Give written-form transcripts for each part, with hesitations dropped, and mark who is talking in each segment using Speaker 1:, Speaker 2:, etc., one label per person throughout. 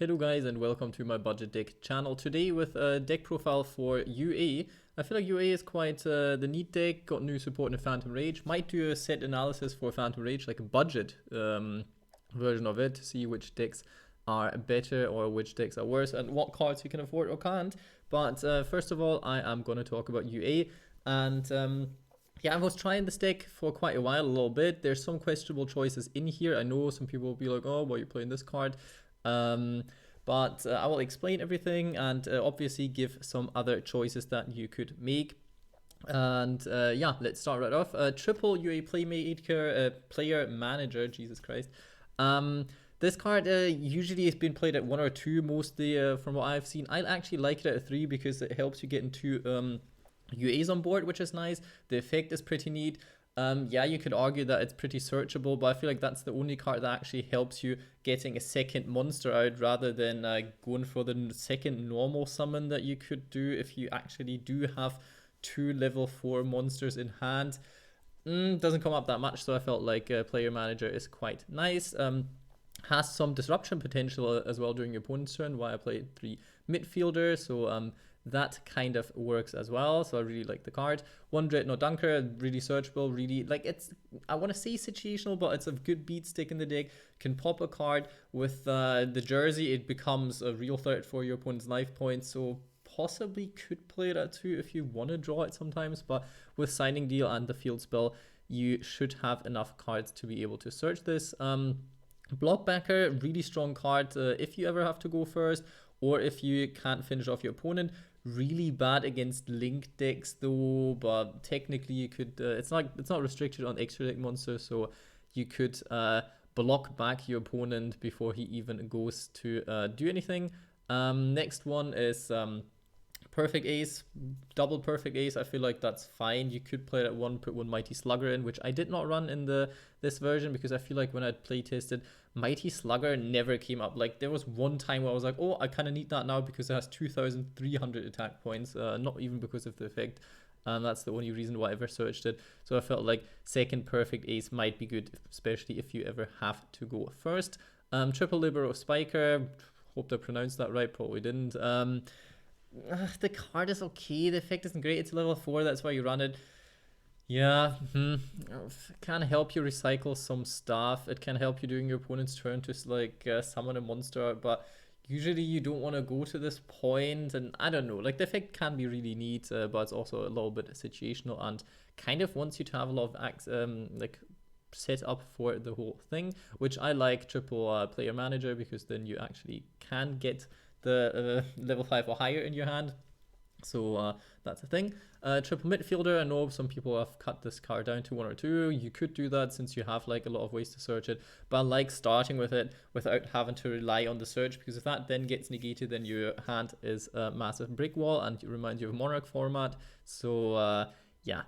Speaker 1: Hello guys and welcome to my budget deck channel. Today with a deck profile for UA. I feel like UA is quite the neat deck, got new support in Phantom Rage. Might do a set analysis for Phantom Rage, like a budget version of it, to see which decks are better or which decks are worse and what cards you can afford or can't. But first of all, I am going to talk about UA. And yeah, I was trying this deck for quite a while, a little bit. There's some questionable choices in here. I know some people will be like, oh, why are you playing this card? But I will explain everything and obviously give some other choices that you could make. And yeah, let's start right off. Triple UA Playmaker, Player Manager, Jesus Christ. This card usually has been played at 1 or 2 mostly from what I've seen. I actually like it at 3 because it helps you get into UAs on board, which is nice. The effect is pretty neat. Yeah, you could argue that it's pretty searchable, but I feel like that's the only card that actually helps you getting a second monster out rather than going for the second normal summon that you could do if you actually do have 2 level 4 monsters in hand. Doesn't come up that much, so I felt like Player Manager is quite nice. Has some disruption potential as well during your opponent's turn, while I played 3 midfielder, so that kind of works as well. So I really like the card. 1 Dreadnought Dunker, really searchable, really, like, it's, I want to say situational, but it's a good beat stick in the deck. Can pop a card with the jersey, it becomes a real threat for your opponent's life points, so possibly could play that too if you want to draw it sometimes, but with Signing Deal and the field spell, you should have enough cards to be able to search this. Blockbacker, really strong card if you ever have to go first, or if you can't finish off your opponent. Really bad against link decks though, but technically you could it's not restricted on extra deck monsters, so you could block back your opponent before he even goes to do anything. Next one is Perfect Ace, double Perfect Ace. I feel like that's fine. You could play that one, put 1 Mighty Slugger in, which I did not run in this version because I feel like when I play tested, Mighty Slugger never came up. Like, there was one time where I was like, oh, I kind of need that now because it has 2,300 attack points, not even because of the effect. That's the only reason why I ever searched it. So I felt like second Perfect Ace might be good, especially if you ever have to go first. Triple Libero Spiker, hope I pronounced that right, probably didn't. The card is okay, the effect isn't great, it's level 4, that's why you run it. Yeah, can help you recycle some stuff, it can help you during your opponent's turn to like summon a monster, but usually you don't want to go to this point, and I don't know, like the effect can be really neat, but it's also a little bit situational and kind of wants you to have a lot of like set up for the whole thing, which I like triple Player Manager because then you actually can get the level 5 or higher in your hand. So that's a thing. Triple midfielder, I know some people have cut this card down to 1 or 2. You could do that since you have like a lot of ways to search it, but I like starting with it without having to rely on the search, because if that then gets negated, then your hand is a massive brick wall and it reminds you of Monarch format. So yeah,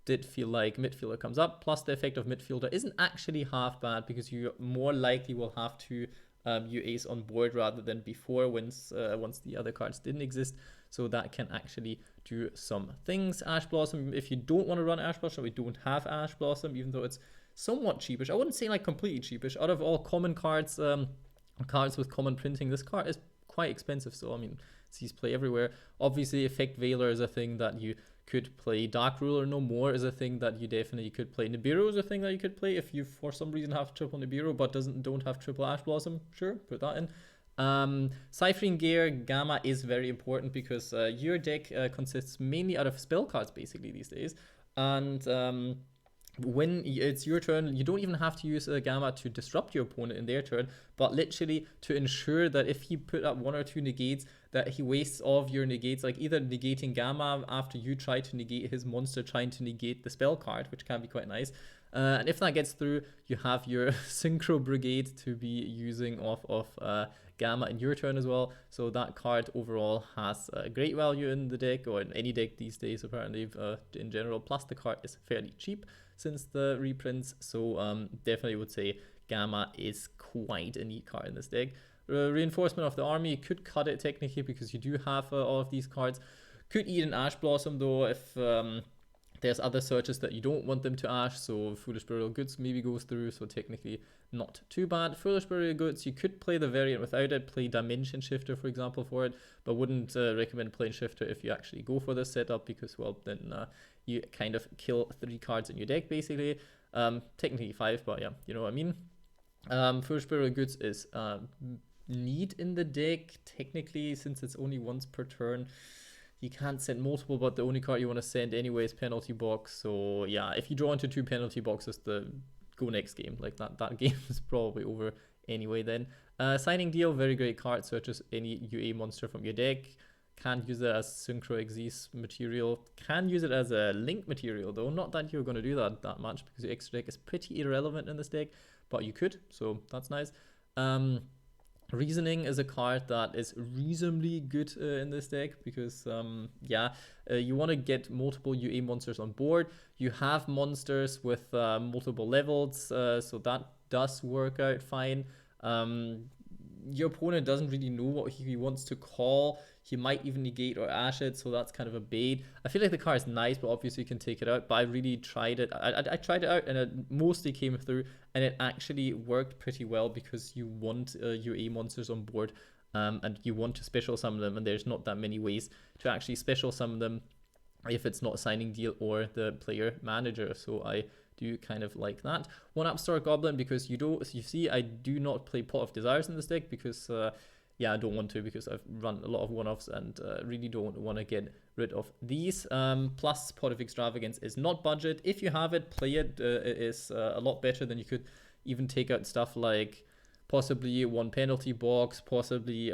Speaker 1: did feel like midfielder comes up, plus the effect of midfielder isn't actually half bad because you more likely will have to UAs on board rather than before once the other cards didn't exist, so that can actually do some things. Ash Blossom, if you don't want to run Ash Blossom, we don't have Ash Blossom, even though it's somewhat cheapish. I wouldn't say like completely cheapish. Out of all common cards, cards with common printing, this card is quite expensive, so I mean, sees play everywhere. Obviously, Effect Veiler is a thing that you could play. Dark Ruler No More is a thing that you definitely could play. Nibiru is a thing that you could play if you for some reason have triple Nibiru but don't have triple Ash Blossom. Sure, put that in. Ciphering Gear Gamma is very important because your deck consists mainly out of spell cards basically these days, and when it's your turn, you don't even have to use a Gamma to disrupt your opponent in their turn, but literally to ensure that if he put up 1 or 2 negates, that he wastes all of your negates, like either negating Gamma after you try to negate his monster trying to negate the spell card, which can be quite nice. And if that gets through, you have your Synchro Brigade to be using off of Gamma in your turn as well. So that card overall has great value in the deck, or in any deck these days apparently in general. Plus the card is fairly cheap since the reprints, so definitely would say Gamma is quite a neat card in this deck. Reinforcement of the Army, you could cut it technically because you do have all of these cards. Could eat an Ash Blossom though if There's other searches that you don't want them to ash, so Foolish Burial Goods maybe goes through, so technically not too bad. Foolish Burial Goods, you could play the variant without it, play Dimension Shifter, for example, for it, but wouldn't recommend playing Shifter if you actually go for this setup, because, well, then you kind of kill 3 cards in your deck, basically. Technically 5, but yeah, you know what I mean. Foolish Burial Goods is need in the deck, technically, since it's only once per turn. You can't send multiple, but the only card you want to send anyway is Penalty Box. So yeah, if you draw into 2 penalty boxes, the go next game. Like that game is probably over anyway then. Signing Deal, very great card. Searches any UA monster from your deck. Can't use it as Synchro Exist material. Can use it as a link material though. Not that you're going to do that much, because your extra deck is pretty irrelevant in this deck, but you could, so that's nice. Reasoning is a card that is reasonably good in this deck, because you want to get multiple UA monsters on board. You have monsters with multiple levels, so that does work out fine. Your opponent doesn't really know what he wants to call. He might even negate or ash it, so that's kind of a bait. I feel like the card is nice, but obviously you can take it out. But I really tried it. I tried it out, and it mostly came through, and it actually worked pretty well, because you want UA monsters on board, and you want to special summon them, and there's not that many ways to actually special summon them if it's not Signing Deal or the player manager. So I do kind of like that. One Upstart Goblin, because you see I do not play Pot of Desires in this deck, because I don't want to, because I've run a lot of one-offs and really don't want to get rid of these. Plus, Pot of Extravagance is not budget. If you have it, play it. It is a lot better than you could even take out stuff like possibly 1 penalty box, possibly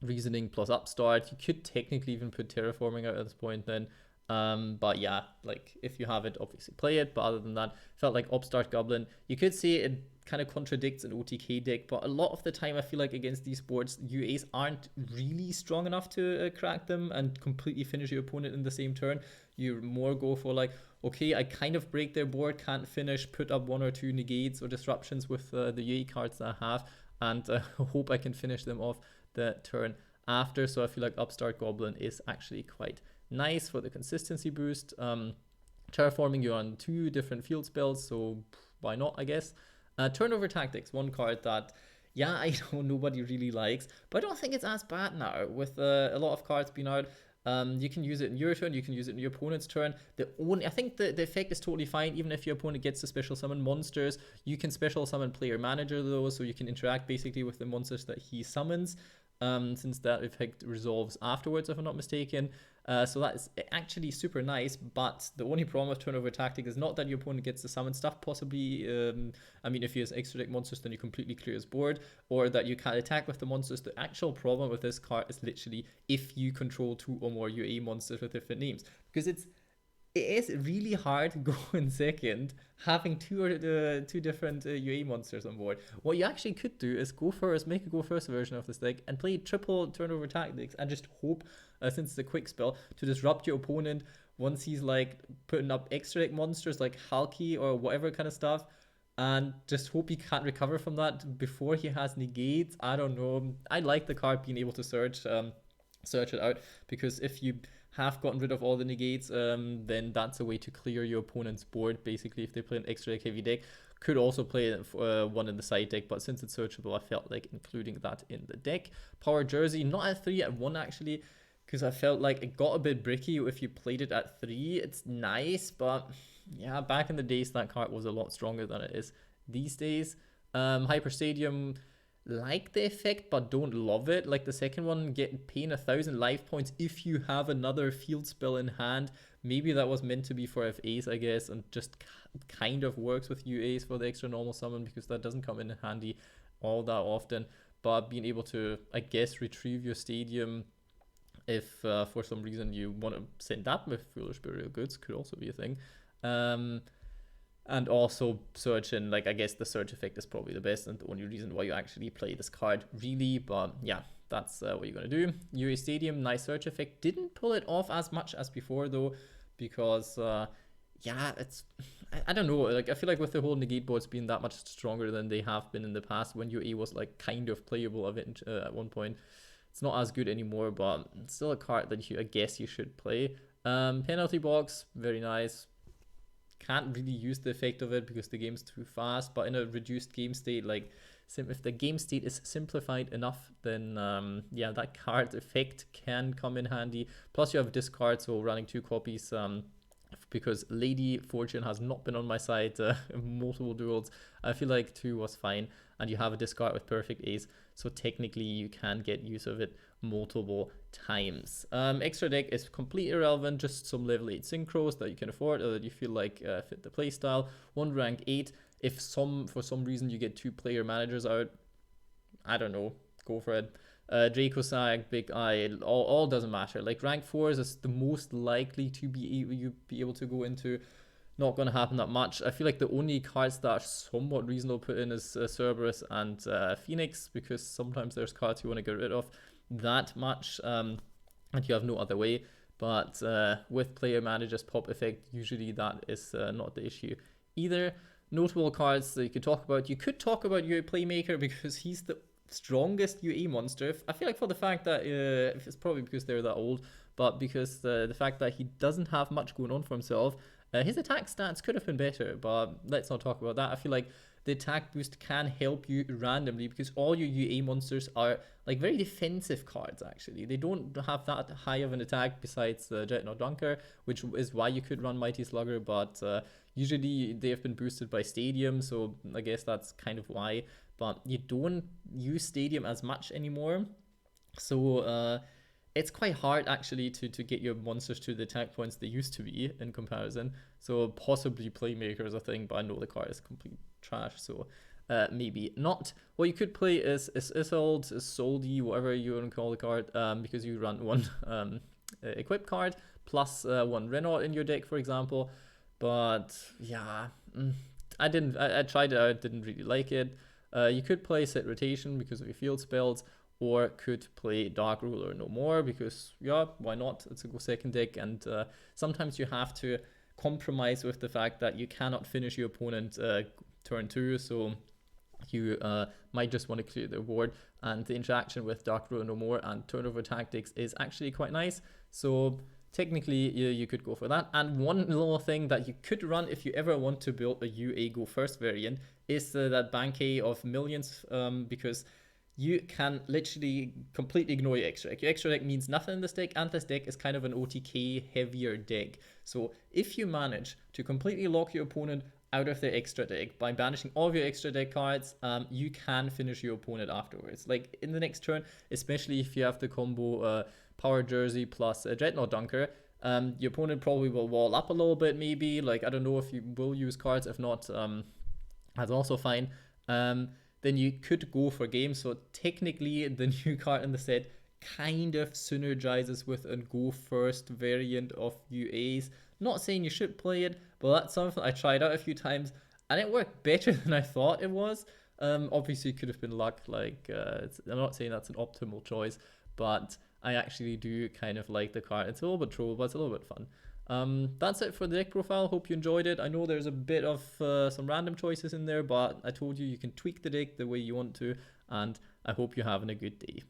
Speaker 1: Reasoning plus Upstart. You could technically even put Terraforming out at this point then. But yeah, like if you have it, obviously play it. But other than that, felt like Upstart Goblin. You could say it kind of contradicts an OTK deck, but a lot of the time I feel like against these boards, UAs aren't really strong enough to crack them and completely finish your opponent in the same turn. You more go for like, okay, I kind of break their board, can't finish, put up 1 or 2 negates or disruptions with the UA cards that I have, and hope I can finish them off the turn after. So I feel like Upstart Goblin is actually quite nice for the consistency boost. Terraforming, you're on 2 different field spells, so why not, I guess. Turnover Tactics, one card that, yeah, I know nobody really likes, but I don't think it's as bad now with a lot of cards being out. You can use it in your turn, you can use it in your opponent's turn. I think the effect is totally fine, even if your opponent gets to special summon monsters. You can special summon player manager though, so you can interact basically with the monsters that he summons, since that effect resolves afterwards, if I'm not mistaken. So that's actually super nice, but the only problem with Turnover Tactic is not that your opponent gets to summon stuff, possibly, if he has extra deck monsters, then you completely clear his board, or that you can't attack with the monsters. The actual problem with this card is literally if you control 2 or more UA monsters with different names, because it is really hard to go in second having two different UA monsters on board. What you actually could do is make a go first version of this deck and play triple Turnover Tactics and just hope, since it's a quick spell, to disrupt your opponent once he's like putting up extra deck monsters like Halki or whatever kind of stuff, and just hope he can't recover from that before he has negates. I don't know. I like the card being able to search it out, because if you have gotten rid of all the negates, then that's a way to clear your opponent's board, basically, if they play an extra deck heavy deck. Could also play one in the side deck, but since it's searchable, I felt like including that in the deck. Power Jersey, not at 3, at 1 actually, because I felt like it got a bit bricky if you played it at 3. It's nice, but yeah, back in the days that card was a lot stronger than it is these days. Hyper Stadium, like the effect, but don't love it. Like the second one, paying 1,000 life points if you have another field spell in hand. Maybe that was meant to be for FAs, I guess, and just kind of works with UAs for the extra normal summon, because that doesn't come in handy all that often. But being able to, I guess, retrieve your stadium if for some reason you want to send that with Foolish Burial Goods could also be a thing. And also search, and like I guess the search effect is probably the best and the only reason why you actually play this card, really. But yeah, that's what you're gonna do. UA Stadium, nice search effect. Didn't pull it off as much as before though, because it's I don't know. Like I feel like with the whole negate boards being that much stronger than they have been in the past, when UA was like kind of playable at one point, it's not as good anymore. But it's still a card that I guess you should play. Penalty box, very nice. Can't really use the effect of it because the game's too fast, but in a reduced game state, like if the game state is simplified enough, then yeah, that card effect can come in handy. Plus you have discard, so running 2 copies, because Lady Fortune has not been on my side in multiple duels. I feel like 2 was fine, and you have a discard with perfect ace, so technically you can get use of it multiple times. Extra deck is completely irrelevant, just some level 8 synchros that you can afford or that you feel like fit the playstyle. 1 rank 8, if for some reason you get 2 player managers out, I don't know, go for it. Draco Sag, Big Eye, all doesn't matter. Like rank 4 is the most likely to be able to go into. Not going to happen that much. I feel like the only cards that are somewhat reasonable to put in is Cerberus and Phoenix, because sometimes there's cards you want to get rid of that much, and you have no other way. But with player managers pop effect, usually that is not the issue either. Notable cards that you could talk about. You could talk about your Playmaker because he's the strongest UA monster. I feel like for the fact that it's probably because they're that old, but because the fact that he doesn't have much going on for himself. His attack stats could have been better, but let's not talk about that. I feel like the attack boost can help you randomly because all your UA monsters are like very defensive cards, actually. They don't have that high of an attack besides Dreadnought Dunker, which is why you could run Mighty Slugger, but usually they have been boosted by Stadium, so I guess that's kind of why. But you don't use Stadium as much anymore, so it's quite hard actually to get your monsters to the attack points they used to be in comparison. So possibly Playmaker is a thing, but I know the card is complete trash, so maybe not. What you could play is Isolde, Soldi, whatever you want to call the card, because you run 1 equip card plus 1 Renault in your deck, for example. But yeah, I tried it out, didn't really like it. You could play Set Rotation because of your field spells, or could play Dark Ruler no more because, yeah, why not? It's a go second deck, and sometimes you have to compromise with the fact that you cannot finish your opponent turn 2, so you might just want to clear the board, and the interaction with Dark Ruler no more and turnover tactics is actually quite nice, so technically you could go for that. And one little thing that you could run if you ever want to build a UA Go First variant is that Banquet of Millions, because you can literally completely ignore your extra deck. Your extra deck means nothing in this deck, and this deck is kind of an OTK heavier deck. So if you manage to completely lock your opponent out of their extra deck by banishing all of your extra deck cards, you can finish your opponent afterwards. Like in the next turn, especially if you have the combo Power Jersey plus Dreadnought Dunker, your opponent probably will wall up a little bit maybe. Like I don't know if you will use cards, if not, that's also fine. Then you could go for game. So technically the new card in the set kind of synergizes with a go first variant of UAs. Not saying you should play it, but that's something I tried out a few times and it worked better than I thought it was. Obviously it could have been luck, like I'm not saying that's an optimal choice, but I actually do kind of like the card. It's a little bit troll, but it's a little bit fun. That's it for the deck profile. Hope you enjoyed it. I know there's a bit of some random choices in there, but I told you you can tweak the deck the way you want to, and I hope you're having a good day.